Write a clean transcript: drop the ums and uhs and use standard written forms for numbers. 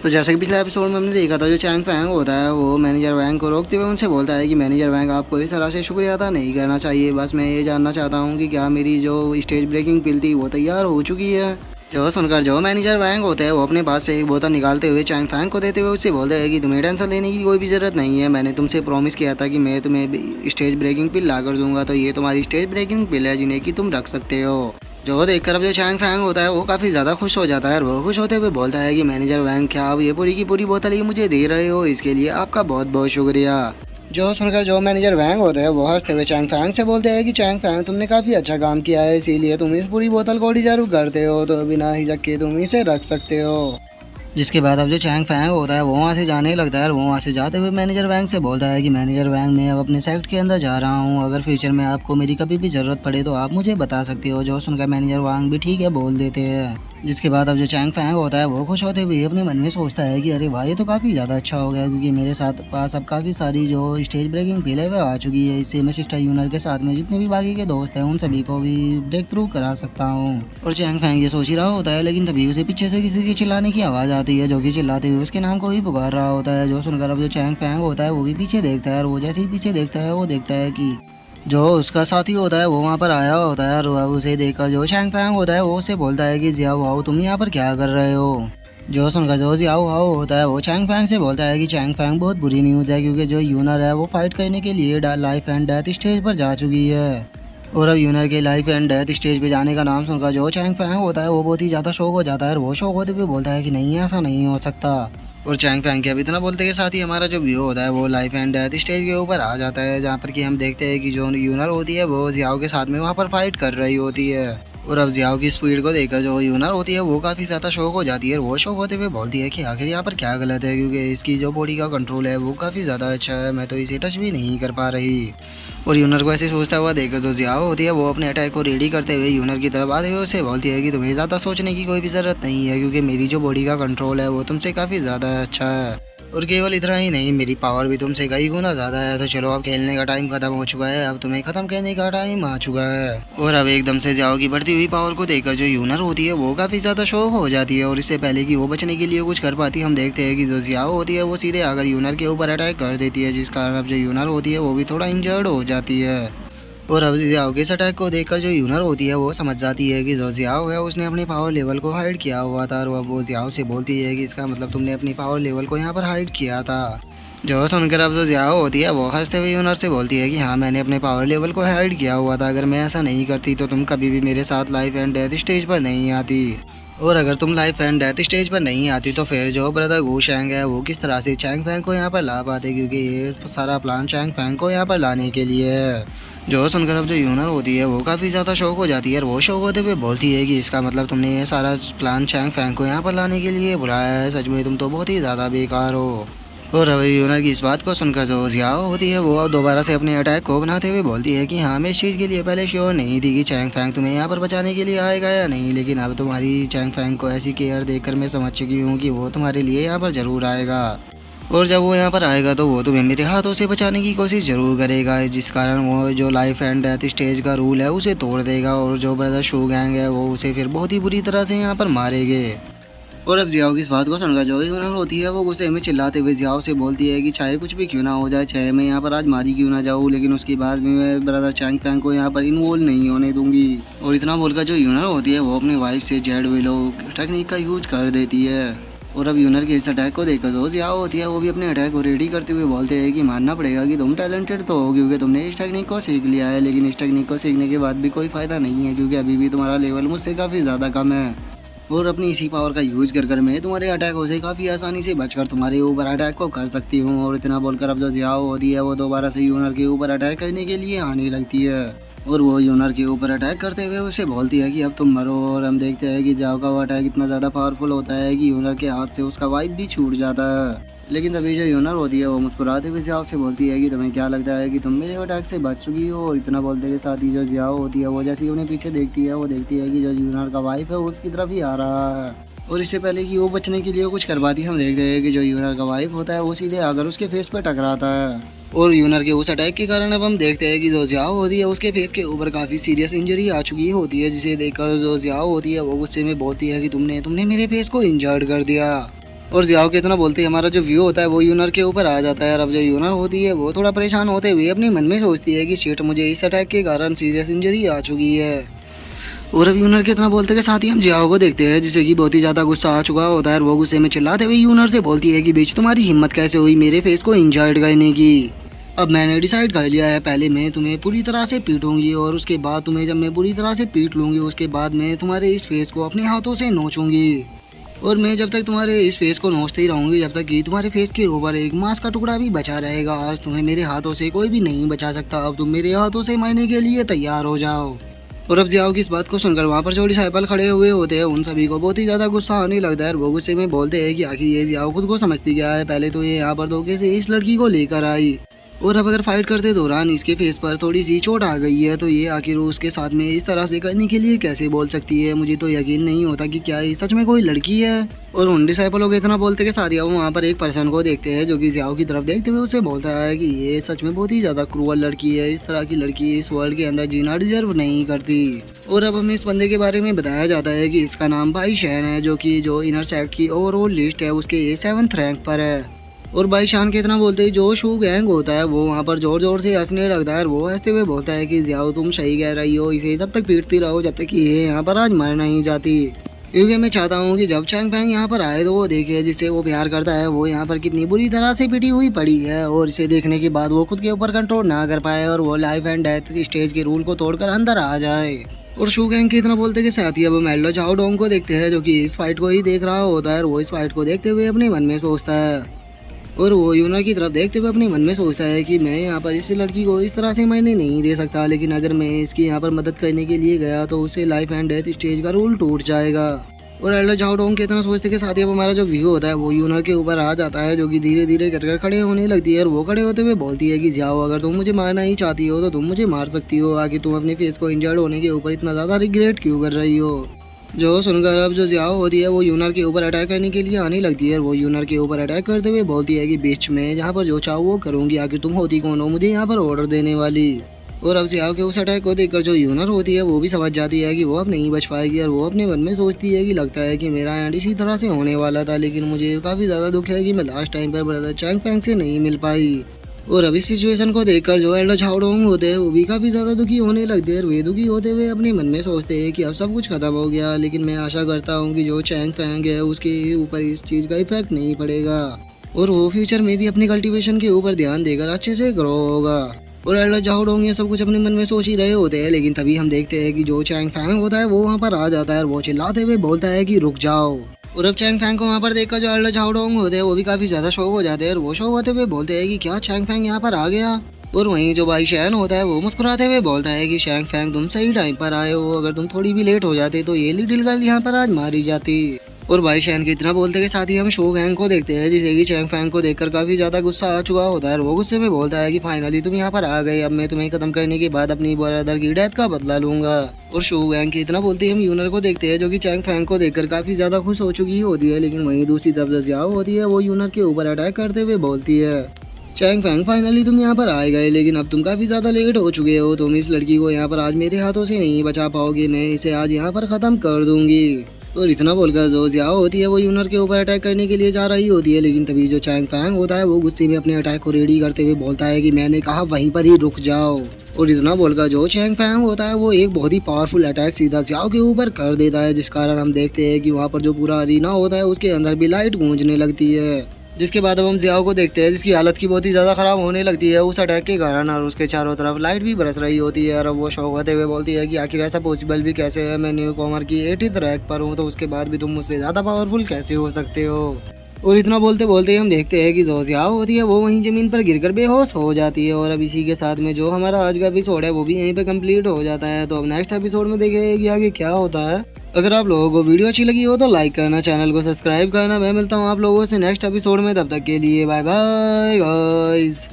तो जैसे कि पिछले एपिसोड में हमने देखा था, जो चैंग फैंग होता है वो मैनेजर वैंग को रोकते हुए उनसे बोलता है कि मैनेजर वैंग आपको इस तरह से शुक्रिया अदा नहीं करना चाहिए, बस मैं ये जानना चाहता हूँ कि क्या मेरी जो स्टेज ब्रेकिंग पिल थी वो तैयार हो चुकी है। जो सुनकर जो मैनेजर वैंग होता है वो अपने पास से एक बोतल निकालते हुए चैंग फैंग को देते हुए उससे बोलता है कि तुम्हें टेंशन लेने की कोई भी ज़रूरत नहीं है, मैंने तुमसे प्रॉमिस किया था कि मैं तुम्हें स्टेज ब्रेकिंग पिल ला कर दूंगा, तो ये तुम्हारी स्टेज ब्रेकिंग पिल है जिन्हें कि तुम रख सकते हो। जो देखकर अब जो चैंग फैंग होता है वो काफ़ी ज़्यादा खुश हो जाता है और वो खुश होते हुए बोलता है कि मैनेजर वैंग, क्या आप ये पूरी की पूरी बोतल ही मुझे दे रहे हो, इसके लिए आपका बहुत बहुत शुक्रिया। जो सुनकर जो मैनेजर वैंग होता है वो हंसते हुए चैंग फैंग से बोलते हैं कि चैंग फैंग, तुमने काफ़ी अच्छा काम किया है, इसीलिए तुम इस पूरी बोतल को डिजर्व करते हो, तो बिना हिचक के तुम इसे रख सकते हो। जिसके बाद अब जो चैंग फैंग होता है वो वहाँ से जाने लगता है और वो वहाँ से जाते हुए मैनेजर वैंग से बोलता है कि मैनेजर वैंग, मैं अब अपने सेक्ट के अंदर जा रहा हूँ, अगर फ्यूचर में आपको मेरी कभी भी ज़रूरत पड़े तो आप मुझे बता सकते हो। जो सुनकर मैनेजर वैंग भी ठीक है बोल देते हैं। जिसके बाद अब जो चैंग फैंग होता है वो खुश होते हुए अपने मन में सोचता है कि अरे वाह, ये तो काफ़ी ज़्यादा अच्छा हो गया, क्योंकि मेरे साथ पास अब काफ़ी सारी जो स्टेज ब्रेकिंग पिल है वो आ चुकी है, इससे मैं सिस्टर यूनर के साथ में जितने भी बाकी के दोस्त हैं उन सभी को भी ब्रेक थ्रू करा सकता हूँ। और चैंग फैंग ये सोच ही रहा होता है, लेकिन तभी उसे पीछे से किसी की चिल्लाने की आवाज़ आती है, जो कि चिल्लाते हुए उसके नाम को ही पुकार रहा होता है। जो सुनकर अब जो चैंग फैंग होता है वो भी पीछे देखता है और वो जैसे ही पीछे देखता है वो देखता है कि जो उसका साथी होता है वो वहाँ पर आया होता है और अब उसे देखकर जो चैंग फैंग होता है वो उसे बोलता है कि जियाओ हाओ, तुम यहाँ पर क्या कर रहे हो। जो सुनकर जो जियाओ हाओ होता है वो चैंग फैंग से बोलता है कि चैंग फैंग, बहुत बुरी न्यूज़ है, क्योंकि जो यूनर है वो फाइट करने के लिए लाइफ एंड डेथ स्टेज पर जा चुकी है। और अब यूनर के लाइफ एंड डेथ स्टेज पे जाने का नाम सुनकर जो चैंग फैंग होता है वो बहुत ही ज़्यादा शौक हो जाता है और वो शौक होते हुए बोलता है कि नहीं, ऐसा नहीं हो सकता। और चैंग फैंग के अब इतना बोलते के साथ ही हमारा जो व्यू होता है वो लाइफ एंड डेथ स्टेज के ऊपर आ जाता है, जहाँ पर कि हम देखते हैं कि जो यूनर होती है वो जियाओ के साथ में वहाँ पर फाइट कर रही होती है। और अब जियाओ की स्पीड को देखकर जो यूनर होती है वो काफ़ी ज़्यादा शौक हो जाती है और वो शौक होते हुए बोलती है कि आखिर यहाँ पर क्या गलत है, क्योंकि इसकी जो बॉडी का कंट्रोल है वो काफ़ी ज़्यादा अच्छा है, मैं तो इसे टच भी नहीं कर पा रही। और यूनर को ऐसे सोचता हुआ देखकर जो जियाओ होती है वो अपने अटैक को रेडी करते हुए यूनर की तरफ आते हुए उसे बोलती है कि तुम्हें ज़्यादा सोचने की कोई भी ज़रूरत नहीं है, क्योंकि मेरी जो बॉडी का कंट्रोल है वो तुमसे काफ़ी ज़्यादा अच्छा है। और केवल इतना ही नहीं, मेरी पावर भी तुमसे कई गुना ज़्यादा है, तो चलो अब खेलने का टाइम खत्म हो चुका है, अब तुम्हें ख़त्म करने का टाइम आ चुका है। और अब एकदम से जाओ की बढ़ती हुई पावर को देखकर जो यूनर होती है वो काफ़ी ज़्यादा शौक हो जाती है और इससे पहले कि वो बचने के लिए कुछ कर पाती हम देखते हैं कि जो जियाओ होती है वो सीधे आकर यूनर के ऊपर अटैक कर देती है, जिस कारण अब जो यूनर होती है वो भी थोड़ा इंजर्ड हो जाती है। और अब जियाओ के इस अटैक को देखकर जो यूनर होती है वो समझ जाती है कि जो जियाओ है उसने अपने पावर लेवल को हाइड किया हुआ था, और अब वो जियाओ से बोलती है कि इसका मतलब तुमने अपनी पावर लेवल को यहाँ पर हाइड किया था। जो सुनकर अब जो जियाओ होती है वो हंसते हुए यूनर से बोलती है कि हाँ, मैंने अपने पावर लेवल को हाइड किया हुआ था, अगर मैं ऐसा नहीं करती तो तुम कभी भी मेरे साथ लाइफ एंड डेथ स्टेज पर नहीं आती। और अगर तुम लाइफ एंड डेथ स्टेज पर नहीं आती तो फिर जो ब्रदर गू शैंग है वो किस तरह से चैंग फैंग को यहाँ पर ला पाते, क्योंकि ये सारा प्लान चैंग फैंग को यहाँ पर लाने के लिए है। जो सुनकर अब जो यूनर होती है वो काफ़ी ज़्यादा शौक हो जाती है और वो शौक होते हुए बोलती है कि इसका मतलब तुमने ये सारा प्लान चैंग फैंग को यहाँ पर लाने के लिए बुलाया है, सच में तुम तो बहुत ही ज़्यादा बेकार हो। और अब यूनर की इस बात को सुनकर जो जियाओ होती है वो अब दोबारा से अपने अटैक को बनाते हुए बोलती है कि हाँ, मैं इस चीज़ के लिए पहले श्योर नहीं थी कि चैंग फैंग तुम्हें यहाँ पर बचाने के लिए आएगा या नहीं, लेकिन अब तुम्हारी चैंग फैंग को ऐसी केयर देखकर मैं समझ चुकी हूँ कि वो तुम्हारे लिए यहाँ पर ज़रूर आएगा। और जब वो यहाँ पर आएगा तो वो तुम्हें मेरे हाथों से बचाने की कोशिश ज़रूर करेगा, जिस कारण वो जो लाइफ एंड डेथ स्टेज का रूल है उसे तोड़ देगा और जो ब्रदर शू गैंग है वो उसे फिर बहुत ही बुरी तरह से यहाँ पर मारेंगे। और अब जियाओ की इस बात को सुनकर जो यूनर होती है वो गुस्से में चिल्लाते हुए जियाओ से बोलती है कि चाहे कुछ भी क्यों ना हो जाए, चाहे मैं यहाँ पर आज मारी क्यों ना जाऊँ, लेकिन उसके बाद भी मैं ब्रदर चैंग फैंग को यहाँ पर इन्वॉल्व नहीं होने दूंगी। और इतना बोलकर जो यूनर होती है वो अपनी वाइफ से जेड विलो टेक्निक का यूज कर देती है। और अब यूनर के इस अटैक को देखकर जो जियाओ होती है वो भी अपने अटैक को रेडी करते हुए बोलते हैं कि मानना पड़ेगा कि तुम टैलेंटेड तो हो, क्योंकि तुमने इस टेक्निक को सीख लिया है, लेकिन इस टेक्निक को सीखने के बाद भी कोई फ़ायदा नहीं है, क्योंकि अभी भी तुम्हारा लेवल मुझसे काफ़ी ज़्यादा कम है। और अपनी इसी पावर का यूज कर मैं तुम्हारे अटैकों से काफ़ी आसानी से बचकर तुम्हारे ऊपर अटैक को कर सकती हूँ। और इतना बोलकर अब जो जियाओ होती है वो दोबारा से यूनर के ऊपर अटैक करने के लिए आने लगती है और वो यूनर के ऊपर अटैक करते हुए उसे बोलती है कि अब तुम मरो। और हम देखते हैं कि जियाओ का वो अटैक इतना ज़्यादा पावरफुल होता है कि यूनर के हाथ से उसका वाइफ भी छूट जाता है। लेकिन तभी जो यूनर होती है वो मुस्कुराते हुए जियाओ से बोलती है कि तुम्हें क्या लगता है कि तुम मेरे अटैक से बच चुकी हो। और इतना बोलते के साथ ही जो जियाओ होती है वो जैसे ही उन्हें पीछे देखती है वो देखती है कि जो यूनर का वाइफ है वो उसकी तरफ ही आ रहा है। और इससे पहले कि वो बचने के लिए कुछ करवाती हम देखते हैं कि जो यूनर का वाइफ होता है वो सीधे आकर उसके फेस पर टकराता है। और यूनर के उस अटैक के कारण अब हम देखते हैं कि जो जियाओ होती है उसके फेस के ऊपर काफ़ी सीरियस इंजरी आ चुकी होती है, जिसे देखकर जो जियाओ होती है वो गुस्से में बोलती है कि तुमने मेरे फेस को इंजर्ड कर दिया। और जियाओ के इतना बोलते ही हमारा जो व्यू होता है वो यूनर के ऊपर आ जाता है। और अब जो यूनर होती है वो थोड़ा परेशान होते हुए अपने मन में सोचती है कि शिट, मुझे इस अटैक के कारण सीरियस इंजरी आ चुकी है। और अब यूनर के इतना बोलते के साथ ही हम जियाओ को देखते हैं जिसे कि बहुत ही ज़्यादा गुस्सा आ चुका होता है। और वो गुस्से में चिल्लाते हुए यूनर से बोलती है कि बीच तुम्हारी हिम्मत कैसे हुई मेरे फेस को इंजर्ड करने की। अब मैंने डिसाइड कर लिया है, पहले मैं तुम्हें पूरी तरह से पीटूंगी और उसके बाद तुम्हें जब मैं पूरी तरह से पीट लूंगी उसके बाद मैं तुम्हारे इस फेस को अपने हाथों से नोचूंगी। और मैं जब तक तुम्हारे इस फेस को नोचते ही रहूंगी जब तक कि तुम्हारे फेस के ऊपर एक मांस का टुकड़ा भी बचा रहेगा। आज तुम्हें मेरे हाथों से कोई भी नहीं बचा सकता। अब तुम मेरे हाथों से मरने के लिए तैयार हो जाओ। और अब जियाओ की इस बात को सुनकर वहाँ पर जो डिसाइपल खड़े हुए होते हैं उन सभी को बहुत ही ज़्यादा गुस्सा आने लगता है। वो गुस्से में बोलते हैं कि आखिर ये जियाओ खुद को समझती क्या है, पहले तो ये यहाँ पर धोखे से इस लड़की को लेकर आई और अब अगर फाइट करते दौरान इसके फेस पर थोड़ी सी चोट आ गई है तो ये आखिर उसके साथ में इस तरह से करने के लिए कैसे बोल सकती है। मुझे तो यकीन नहीं होता कि क्या ये सच में कोई लड़की है। और उन डिसाइपलों के इतना बोलते के साथ ही वहाँ पर एक पर्सन को देखते हैं जो कि जियाओ की तरफ देखते हुए उसे बोलता है कि ये सच में बहुत ही ज़्यादा क्रूअल लड़की है, इस तरह की लड़की इस वर्ल्ड के अंदर जीना डिजर्व नहीं करती। और अब हमें इस बंदे के बारे में बताया जाता है कि इसका नाम बाई शैन है जो कि जो इनर सेक्ट की ओवरऑल लिस्ट है उसके 7th रैंक पर है। और भाई शान के इतना बोलते ही जो शू गैंग होता है वो वहाँ पर जोर जोर से हंसने लगता है। और वो हंसते हुए बोलता है कि जियाओ तुम सही कह रही हो, इसे तब तक पीटती रहो जब तक कि ये यहाँ पर आज मर नहीं जाती, क्योंकि मैं चाहता हूँ कि जब चैंग फैंग यहाँ पर आए तो वो देखे जिससे वो प्यार करता है वो यहाँ पर कितनी बुरी तरह से पिटी हुई पड़ी है। और इसे देखने के बाद वो खुद के ऊपर कंट्रोल ना कर पाए और वो लाइफ एंड डेथ की स्टेज के रूल को तोड़कर अंदर आ जाए। और शू गैंग के इतना बोलते के साथ ही अब हम एल्डो झाओ डोंग को देखते हैं जो कि इस फाइट को ही देख रहा होता है। और वो इस फाइट को देखते हुए अपने मन में सोचता है और वो यूनर की तरफ देखते हुए अपने मन में सोचता है कि मैं यहाँ पर इस लड़की को इस तरह से मरने नहीं दे सकता, लेकिन अगर मैं इसकी यहाँ पर मदद करने के लिए गया तो उसे लाइफ एंड डेथ स्टेज का रूल टूट जाएगा। और एल्डर झाओ डोंग के इतना सोचते के साथ ही अब हमारा जो व्यू होता है वो यूनर के ऊपर आ जाता है जो कि धीरे धीरे कर खड़े होने लगती है। और वो खड़े होते हुए बोलती है कि जाओ, अगर तुम मुझे मारना ही चाहती हो तो तुम मुझे मार सकती हो, आखिर तुम अपने फेस को इंजर्ड होने के ऊपर इतना ज़्यादा रिग्रेट क्यों कर रही हो। जो सुनकर अब जो जियाओ होती है वो यूनर के ऊपर अटैक करने के लिए आने लगती है। और वो यूनर के ऊपर अटैक करते हुए बोलती है कि बीच में जहाँ पर जो चाहो वो करूँगी, आखिर तुम होती कौन हो मुझे यहाँ पर ऑर्डर देने वाली। और अब जियाओ के उस अटैक को देखकर जो यूनर होती है वो भी समझ जाती है कि वो अब नहीं बच पाएगी। और वो अपने मन में सोचती है कि लगता है कि मेरा एंड इसी तरह से होने वाला था, लेकिन मुझे काफ़ी ज़्यादा दुख है कि मैं लास्ट टाइम पर ब्रदर चैंग फैंग से नहीं मिल पाई। और अभी सिचुएशन को देखकर जो एल्डर झाओ डोंग होते हैं वो भी काफ़ी ज़्यादा दुखी होने लगते हैं। वे दुखी होते हुए अपने मन में सोचते हैं कि अब सब कुछ खत्म हो गया, लेकिन मैं आशा करता हूँ कि जो चैंग फैंग है उसके ऊपर इस चीज़ का इफेक्ट नहीं पड़ेगा और वो फ्यूचर में भी अपने कल्टीवेशन के ऊपर ध्यान देकर अच्छे से ग्रो होगा। और एल्डर झाओ डोंग ये सब कुछ अपने मन में सोच ही रहे होते हैं, लेकिन तभी हम देखते हैं कि जो चैंग फैंग होता है वो वहाँ पर आ जाता है और वो चिल्लाते हुए बोलता है कि रुक जाओ। और अब चैंग फैंग को वहाँ पर देखकर जो एल्डर झाओ डोंग होते हैं वो भी काफ़ी ज़्यादा शौक हो जाते हैं। और वो शौक होते हुए बोलते हैं कि क्या चैंग फैंग यहाँ पर आ गया। और वहीं जो भाई शैन होता है वो मुस्कुराते हुए बोलता है कि चैंग फैंग तुम सही टाइम पर आए हो, अगर तुम थोड़ी भी लेट हो जाते तो ये लिटिल गर्ल यहाँ पर आज मारी जाती। और भाई शैन के इतना बोलते के साथ ही हम शो गैंग को देखते हैं जिसे कि चैंग फैंग को देखकर काफी ज्यादा गुस्सा आ चुका होता है। वो गुस्से में बोलता है कि फाइनली तुम यहाँ पर आ गए, अब मैं तुम्हें खत्म करने के बाद अपनी ब्रदर की डेथ का बदला लूंगा। और शो गैंग के इतना बोलते ही हम यूनर को देखते हैं जो कि चैंग फैंग को देखकर काफी ज्यादा खुश हो चुकी होती है, लेकिन वहीं दूसरी तरफ जो जियाओ होती है वो यूनर के ऊपर अटैक करते हुए बोलती है चैंग फैंग फाइनली तुम यहाँ पर आए गए, लेकिन अब तुम काफी ज्यादा लेट हो चुके हो, तुम इस लड़की को यहाँ पर आज मेरे हाथों से नहीं बचा पाओगे, मैं इसे आज यहाँ पर खत्म कर दूंगी। और इतना बोलकर जो जियाओ होती है वो यूनर के ऊपर अटैक करने के लिए जा रही होती है, लेकिन तभी जो चैंग फैंग होता है वो गुस्से में अपने अटैक को रेडी करते हुए बोलता है कि मैंने कहा वहीं पर ही रुक जाओ। और इतना बोलकर जो चैंग फैंग होता है वो एक बहुत ही पावरफुल अटैक सीधा जियाओ के ऊपर कर देता है, जिस कारण हम देखते हैं कि वहाँ पर जो पूरा अरीना होता है उसके अंदर भी लाइट गूंजने लगती है। जिसके बाद अब हम जियाओ को देखते हैं जिसकी हालत की बहुत ही ज़्यादा खराब होने लगती है उस अटैक के कारण, और उसके चारों तरफ लाइट भी बरस रही होती है। और वो शौक होते हुए बोलती है कि आखिर ऐसा पॉसिबल भी कैसे है, मैं न्यू कॉमर की 80th रैंक पर हूँ, तो उसके बाद भी तुम मुझसे ज़्यादा पावरफुल कैसे हो सकते हो। और इतना बोलते बोलते हम देखते हैं कि जो जियाओ होती है वो वहीं ज़मीन पर गिरकर बेहोश हो जाती है। और अब इसी के साथ में जो हमारा आज का एपिसोड है वो भी यहीं पे कंप्लीट हो जाता है। तो अब नेक्स्ट एपिसोड में देखेंगे कि आगे क्या होता है। अगर आप लोगों को वीडियो अच्छी लगी हो तो लाइक करना, चैनल को सब्सक्राइब करना। मैं मिलता हूँ आप लोगों से नेक्स्ट एपिसोड में, तब तक के लिए बाय बाय गाइस।